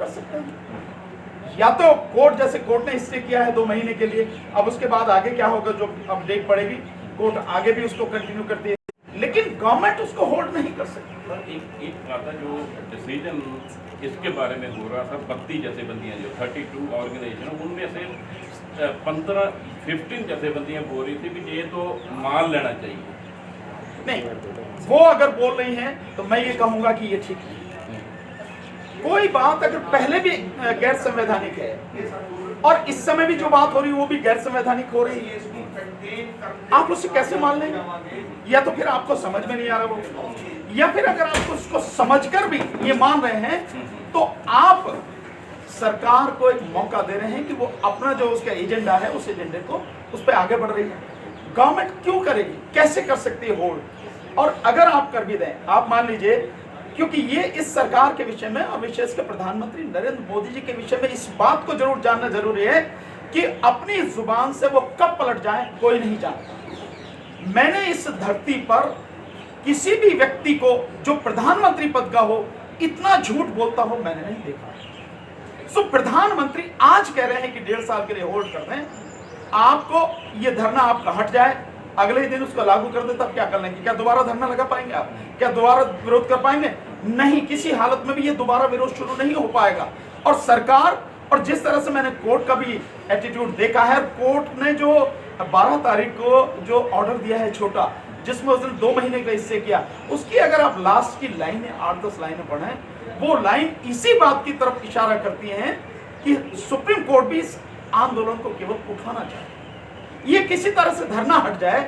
कर सकते हैं। या तो कोर्ट, जैसे कोर्ट ने स्टे किया है 2 महीने के लिए, अब उसके बाद आगे क्या होगा जो अपडेट पड़ेगी, कोर्ट आगे भी उसको कंटिन्यू करती है, लेकिन गवर्नमेंट उसको होल्ड नहीं कर सकती। एक बात है जो डिसीजन इसके बारे में हो रहा था, 32 जथेबंदियाँ जो 32 ऑर्गेनाइजेशन, उनमें से 15 जथेबंदियाँ बोल रही थी कि ये तो मान लेना चाहिए। नहीं, वो अगर बोल रही हैं तो मैं ये कहूँगा कि ये ठीक नहीं। कोई बात अगर पहले भी गैर संवैधानिक है और इस समय भी जो बात हो रही है वो भी गैर संवैधानिक हो रही है, आप उसे कैसे मान लेंगे? या तो फिर आपको समझ में नहीं आ रहा वो, या फिर अगर आप उसको समझकर भी ये मान रहे हैं तो आप सरकार को एक मौका दे रहे हैं कि वो अपना जो उसका एजेंडा है उस एजेंडे को उस पर आगे बढ़ रही है। गवर्नमेंट क्यों करेगी, कैसे कर सकती है होल्ड? और अगर आप कर भी दें, आप मान लीजिए, क्योंकि ये इस सरकार के विषय में और विशेषकर प्रधानमंत्री नरेंद्र मोदी जी के विषय में इस बात को जरूर जानना जरूरी है कि अपनी जुबान से वो कब पलट जाए कोई नहीं जानता। मैंने इस धरती पर किसी भी व्यक्ति को जो प्रधानमंत्री पद का हो इतना झूठ बोलता हो मैंने नहीं देखा। सो प्रधानमंत्री आज कह रहे हैं कि 1.5 साल के लिए होल्ड कर दें, आपको ये धरना आपका हट जाए, अगले ही दिन उसको लागू कर दे, तब क्या कर लेंगे? क्या दोबारा धरना लगा पाएंगे आप? क्या दोबारा विरोध कर पाएंगे? नहीं, किसी हालत में भी ये दोबारा विरोध शुरू नहीं हो पाएगा। और सरकार, और जिस तरह से मैंने कोर्ट का भी एटीट्यूड देखा है, कोर्ट ने जो 12 तारीख को जो ऑर्डर दिया है छोटा, जिसमें उसने 2 महीने का हिस्से किया, उसकी अगर आप लास्ट की लाइनें 8-10 लाइनें पढ़ें, वो लाइन इसी बात की तरफ इशारा करती हैं कि सुप्रीम कोर्ट भी इस आंदोलन को केवल उठाना चाहे, ये किसी तरह से धरना हट जाए,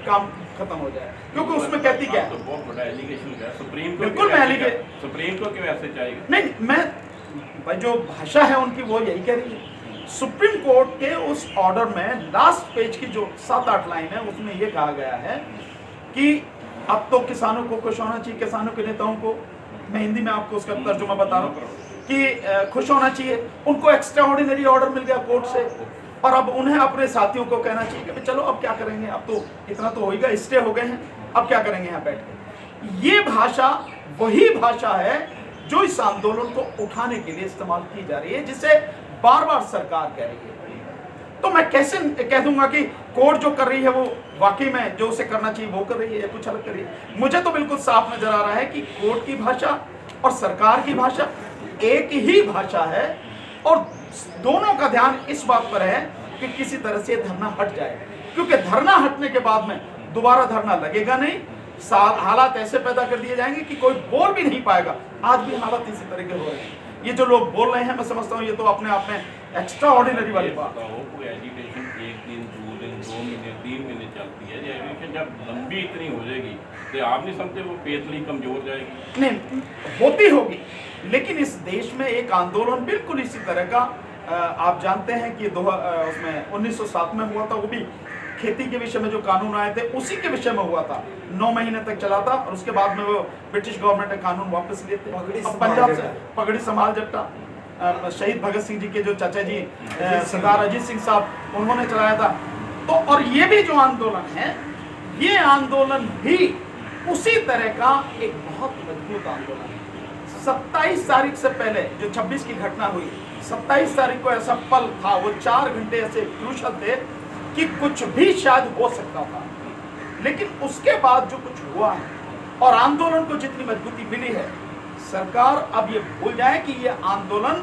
काम खत्म हो जाए। क्योंकि उसमें कहती क्या है, तो बहुत बड़ा एलिगेशन है सुप्रीम को, बिल्कुल मैं सुप्रीम को क्यों ऐसे चाहिए? नहीं, मैं जो भाषा है उनकी वो यही कह रही है। सुप्रीम कोर्ट के उस ऑर्डर में लास्ट पेज की जो 7-8 लाइन है उसमें ये कहा गया है कि अब तो किसानों को खुश होना चाहिए, किसानों के नेताओं को, मैं हिंदी में आपको उसका तर्जुमा बता रहा हूँ कि खुश होना चाहिए, उनको एक्स्ट्रा ऑर्डिनरी ऑर्डर मिल गया कोर्ट से, और अब उन्हें अपने साथियों को कहना चाहिए कि चलो अब क्या करेंगे, अब तो इतना तो होगा, स्टे हो गए हैं, अब क्या करेंगे यहाँ बैठ के। ये भाषा वही भाषा है जो इस आंदोलन को उठाने के लिए इस्तेमाल की जा रही है, जिसे बार बार सरकार कह रही है। तो मैं कैसे कह दूंगा कि कोर्ट जो कर रही है वो वाकई में जो उसे करना चाहिए वो कर रही है या कुछ अलग कर रही है? मुझे तो बिल्कुल साफ नजर आ रहा है कि कोर्ट की भाषा और सरकार की भाषा एक ही भाषा है, और दोनों का ध्यान इस बात पर है कि किसी तरह से धरना हट जाए, क्योंकि धरना हटने के बाद में दोबारा धरना लगेगा नहीं, हालात ऐसे पैदा कर दिए जाएंगे कि कोई बोल भी नहीं पाएगा। आज भी हालात इसी तरह के हो रहे हैं। ये जो लोग बोल रहे हैं, मैं समझता हूँ ये तो अपने आप में एक्स्ट्रा ऑर्डिनरी वाली बात है। कोई एजुकेशन 1 दिन 2 दिन 2 महीने 3 महीने चलती है, एजुकेशन जब लंबी इतनी हो जाएगी तो आप नहीं समझते वो पेतली कमजोर जाएगी? नहीं, होती होगी, लेकिन इस देश में एक आंदोलन बिल्कुल इसी तरह का आप जानते हैं कि उसमें 1907 में हुआ था, वो भी खेती के विषय में जो कानून आए थे उसी के विषय में हुआ था, 9 महीने तक चला था, और उसके बाद में वो ब्रिटिश गवर्नमेंट ने कानून वापस लिए थे। पंजाब से पगड़ी संभाल जट्टा शहीद भगत सिंह जी के जो चाचा जी सरदार अजीत सिंह साहब, उन्होंने चलाया था। तो और ये भी जो आंदोलन है, ये आंदोलन भी उसी तरह का एक बहुत मजबूत आंदोलन है। 27 तारीख से पहले जो 26 की घटना हुई, 27 तारीख को ऐसा पल था, वो 4 घंटे ऐसे क्रूशल थे कि कुछ भी शायद हो सकता था, लेकिन उसके बाद जो कुछ हुआ है और आंदोलन को जितनी मजबूती मिली है, सरकार अब ये भूल जाए कि ये आंदोलन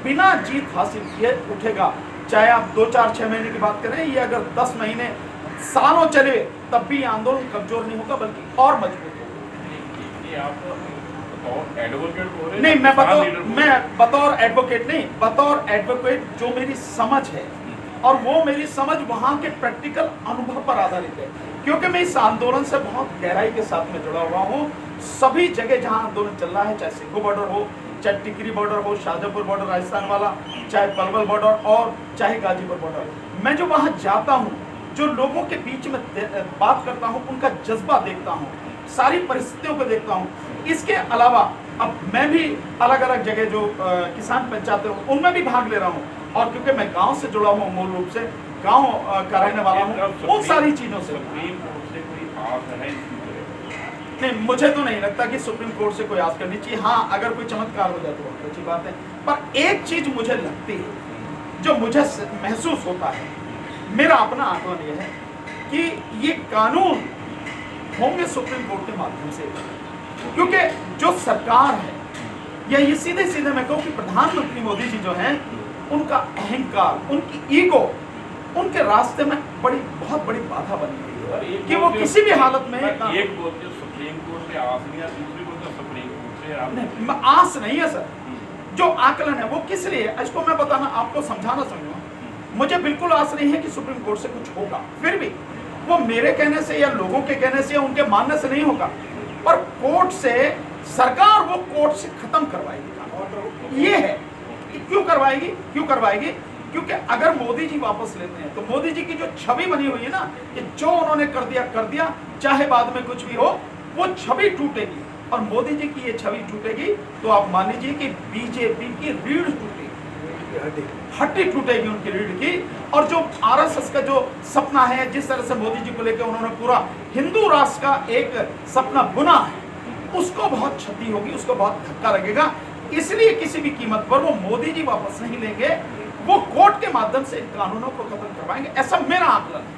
बिना जीत हासिल किए उठेगा। चाहे आप 2, 4, 6 महीने की बात करें, ये अगर 10 महीने सालों चले तब भी आंदोलन कमजोर नहीं होगा बल्कि और मजबूत होगा। नहीं, मैं बतौर एडवोकेट नहीं, बतौर एडवोकेट जो मेरी समझ है, और वो मेरी समझ वहाँ के प्रैक्टिकल अनुभव पर आधारित है, क्योंकि मैं इस आंदोलन से बहुत गहराई के साथ में जुड़ा हुआ हूँ। सभी जगह जहाँ आंदोलन चल रहा है, चाहे सिक्खो बॉर्डर हो, चाहे टिकरी बॉर्डर हो, शाहजहाँपुर बॉर्डर राजस्थान वाला, चाहे पलवल बॉर्डर और चाहे गाजीपुर बॉर्डर, मैं जो वहाँ जाता हूँ, जो लोगों के बीच में बात करता हूँ, उनका जज्बा देखता हूँ, सारी परिस्थितियों को देखता हूँ। इसके अलावा अब मैं भी अलग अलग जगह जो किसान पंचायतें हूँ उनमें भी भाग ले रहा हूँ, और क्योंकि मैं गांव से जुड़ा हुआ मूल रूप से, गांव का रहने वाला हूँ, उन सारी चीज़ों से नहीं, मुझे तो नहीं लगता कि सुप्रीम कोर्ट से कोई आस करनी चाहिए। हाँ, अगर कोई चमत्कार हो जाए तो बहुत अच्छी बात है, पर एक चीज मुझे लगती है, जो मुझे महसूस होता है, मेरा अपना आकलन यह है कि ये कानून होंगे सुप्रीम कोर्ट के माध्यम से, क्योंकि जो सरकार है, या ये सीधे सीधे मैं कहूँ कि प्रधानमंत्री मोदी जी जो हैं, उनका अहंकार, उनकी ईगो, उनके रास्ते में बहुत बड़ी बाधा बनी हुई है कि वो किसी भी हालत में एक बोलते हो सुप्रीम कोर्ट से आस लिया, दूसरी बोलते हो सुप्रीम कोर्ट से आप आस नहीं है सर। जो आकलन है वो किस लिए, इसको मैं बताना, आपको समझाना चाहूंगा। मुझे बिल्कुल आस नहीं है कि सुप्रीम कोर्ट से कुछ होगा, फिर भी वो मेरे कहने से या लोगों के कहने से या उनके मानने से नहीं होगा, पर कोर्ट से सरकार वो कोर्ट से खत्म करवाएगी। ये है क्यों करवाएगी, क्योंकि अगर मोदी जी वापस लेते हैं तो मोदी जी की जो छवि बनी हुई है ना, कि जो उन्होंने कर दिया, चाहे बाद में कुछ भी हो, वो छवि टूटेगी। और मोदी जी की ये छवि टूटेगी तो आप मान लीजिए कि बीजेपी की रीढ़ टूटेगी, हड्डी टूटेगी उनकी रीढ़ की। और जो आरएसएस का जो सपना है, जिस तरह से मोदी जी को लेकर उन्होंने पूरा हिंदू राष्ट्र का एक सपना बुना है, उसको बहुत क्षति होगी, उसको बहुत धक्का लगेगा। इसलिए किसी भी कीमत पर वो मोदी जी वापस नहीं लेंगे, वो कोर्ट के माध्यम से इन कानूनों को खत्म करवाएंगे, ऐसा मेरा आकलन है।